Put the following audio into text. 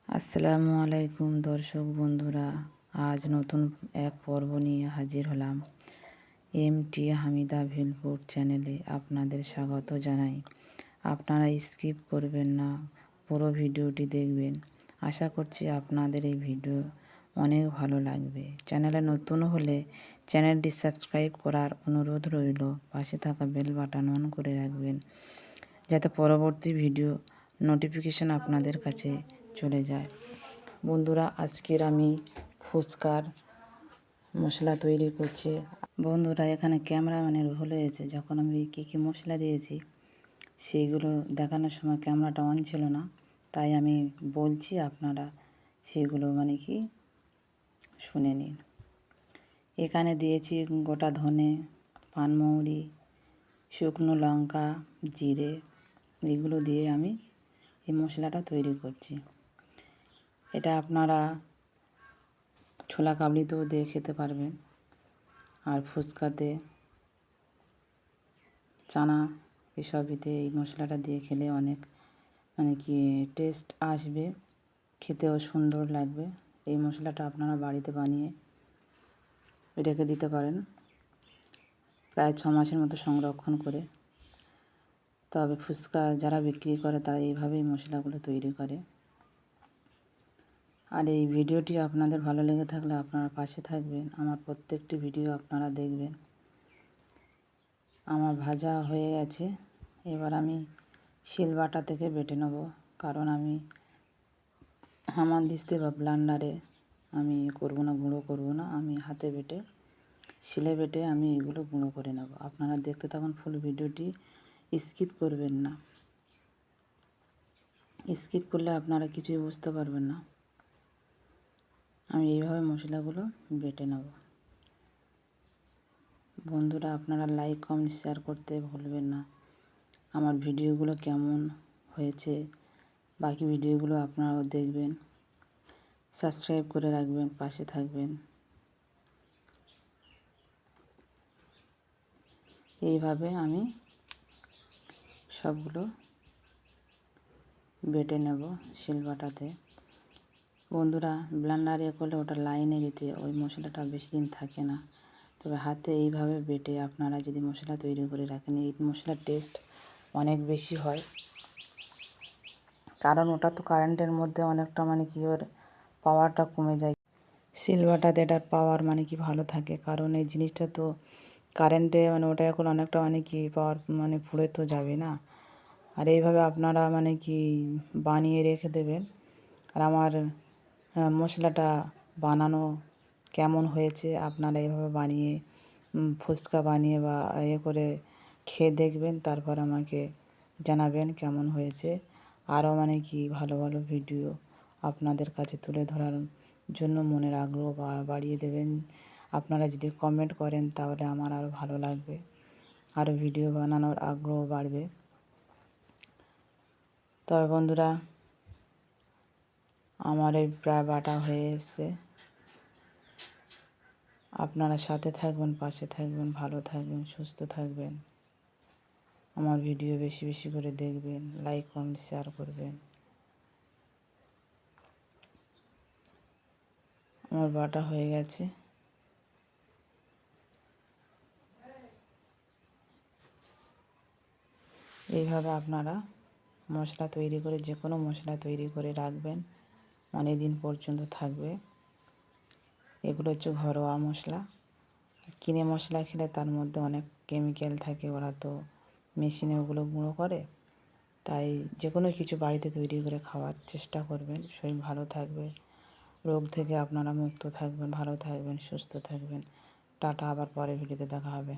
আসসালামু আলাইকুম দর্শক বন্ধুরা, আজ নতুন এক পর্ব নিয়ে হাজির হলাম। এমটি হামিদা ভেলপুর চ্যানেলে আপনাদের স্বাগত জানাই। আপনারা স্কিপ করবেন না, পুরো ভিডিওটি দেখবেন। আশা করছি আপনাদের এই ভিডিও অনেক ভালো লাগবে। চ্যানেলে নতুন হলে চ্যানেলটি সাবস্ক্রাইব করার অনুরোধ রইল। পাশে থাকা বেল বাটন অন করে রাখবেন, যাতে পরবর্তী ভিডিও নোটিফিকেশন আপনাদের কাছে চলে যায়। বন্ধুরা, আজকের আমি ফুচকার মশলা তৈরি করছি। বন্ধুরা, এখানে ক্যামেরাম্যানের ভুল হয়েছে। যখন আমি কী মশলা দিয়েছি সেইগুলো দেখানোর সময় ক্যামেরাটা অন ছিল না, তাই আমি বলছি, আপনারা সেগুলো শুনে নিন। এখানে দিয়েছি গোটা ধনে, পানমৌরি, শুকনো লঙ্কা, জিরে। এগুলো দিয়ে আমি এই মশলাটা তৈরি করছি। এটা আপনারা ছোলা কাবলিতেও দিয়ে খেতে পারবেন, আর ফুচকাতে, চানা, এসবইতে এই মশলাটা দিয়ে খেলে অনেক টেস্ট আসবে, খেতেও সুন্দর লাগবে। এই মশলাটা আপনারা বাড়িতে বানিয়ে রেখে দিতে পারেন প্রায় 6 মাসের মতো সংরক্ষণ করে। তবে ফুচকা যারা বিক্রি করে তারা এইভাবেই মশলাগুলো তৈরি করে। আর এই ভিডিওটি আপনাদের ভালো লেগে থাকলে আপনারা পাশে থাকবেন, আমার প্রত্যেকটি ভিডিও আপনারা দেখবেন। আমার ভাজা হয়ে গেছে, এবার আমি শিলবাটা থেকে বেটে নেব, কারণ আমি হামানদিস্তে বা ব্লেন্ডারে আমি গুঁড়ো করব না। আমি হাতে বেটে, শিলে বেটে আমি এগুলো গুঁড়ো করে নেব। আপনারা দেখতে থাকুন ফুল ভিডিওটি, স্কিপ করবেন না। স্কিপ করলে আপনারা কিছুই বুঝতে পারবেন না। আমি এইভাবে মশলাগুলো বেটে নেব। বন্ধুরা, আপনারা লাইক, কমেন্ট, শেয়ার করতে ভুলবেন না। আমার ভিডিওগুলো কেমন হয়েছে, বাকি ভিডিওগুলো আপনারাও দেখবেন, সাবস্ক্রাইব করে রাখবেন, পাশে থাকবেন। এইভাবে আমি সবগুলো বেটে নেব শিলবাটাতে। বন্ধুরা, ব্লেন্ডারে করলে ওটা লাইনে দিতে ওই মশলাটা বেশি দিন থাকে না। তবে হাতে এইভাবে বেটে আপনারা যদি মশলা তৈরি করে রাখেন, এই মশলার টেস্ট অনেক বেশি হয়। কারণ ওটা তো কারেন্টের মধ্যে অনেকটা ওর পাওয়ারটা কমে যায়। শিলবাটাতে এটার পাওয়ার ভালো থাকে, কারণ এই জিনিসটা তো কারেন্টে ওটা এখন অনেকটা পাওয়ার পুড়ে তো যাবে না। আর এইভাবে আপনারা বানিয়ে রেখে দেবেন। আর আমার মশলাটা বানানো কেমন হয়েছে আপনারা এইভাবে বানিয়ে ফুচকা বানিয়ে বা করে খেয়ে দেখবেন, তারপর আমাকে জানাবেন কেমন হয়েছে। আরও ভালো ভালো ভিডিও আপনাদের কাছে তুলে ধরার জন্য মনের আগ্রহ বাড়িয়ে দেবেন। আপনারা যদি কমেন্ট করেন তাহলে আমার আরও ভালো লাগবে, আরও ভিডিও বানানোর আগ্রহ বাড়বে। তবে বন্ধুরা, আমার এই প্রায় বাটা হয়ে এসছে। আপনারা সাথে থাকবেন, পাশে থাকবেন, ভালো থাকবেন, সুস্থ থাকবেন। আমার ভিডিও বেশি বেশি করে দেখবেন, লাইক, কমেন্ট, শেয়ার করবেন। আমার বাটা হয়ে গেছে। এইভাবে আপনারা মশলা তৈরি করে, যে কোনো মশলা তৈরি করে রাখবেন, অনেক দিন পর্যন্ত থাকবে। এগুলো হচ্ছে ঘরোয়া মশলা। কিনে মশলা খেলে তার মধ্যে অনেক কেমিক্যাল থাকে, ওরা তো মেশিনে ওগুলো গুঁড়ো করে। তাই যে কোনো কিছু বাড়িতে তৈরি করে খাওয়ার চেষ্টা করবেন। শরীর ভালো থাকবে, রোগ থেকে আপনারা মুক্ত থাকবেন, ভালো থাকবেন, সুস্থ থাকবেন। টাটা, আবার পরে ভিডিওতে দেখা হবে।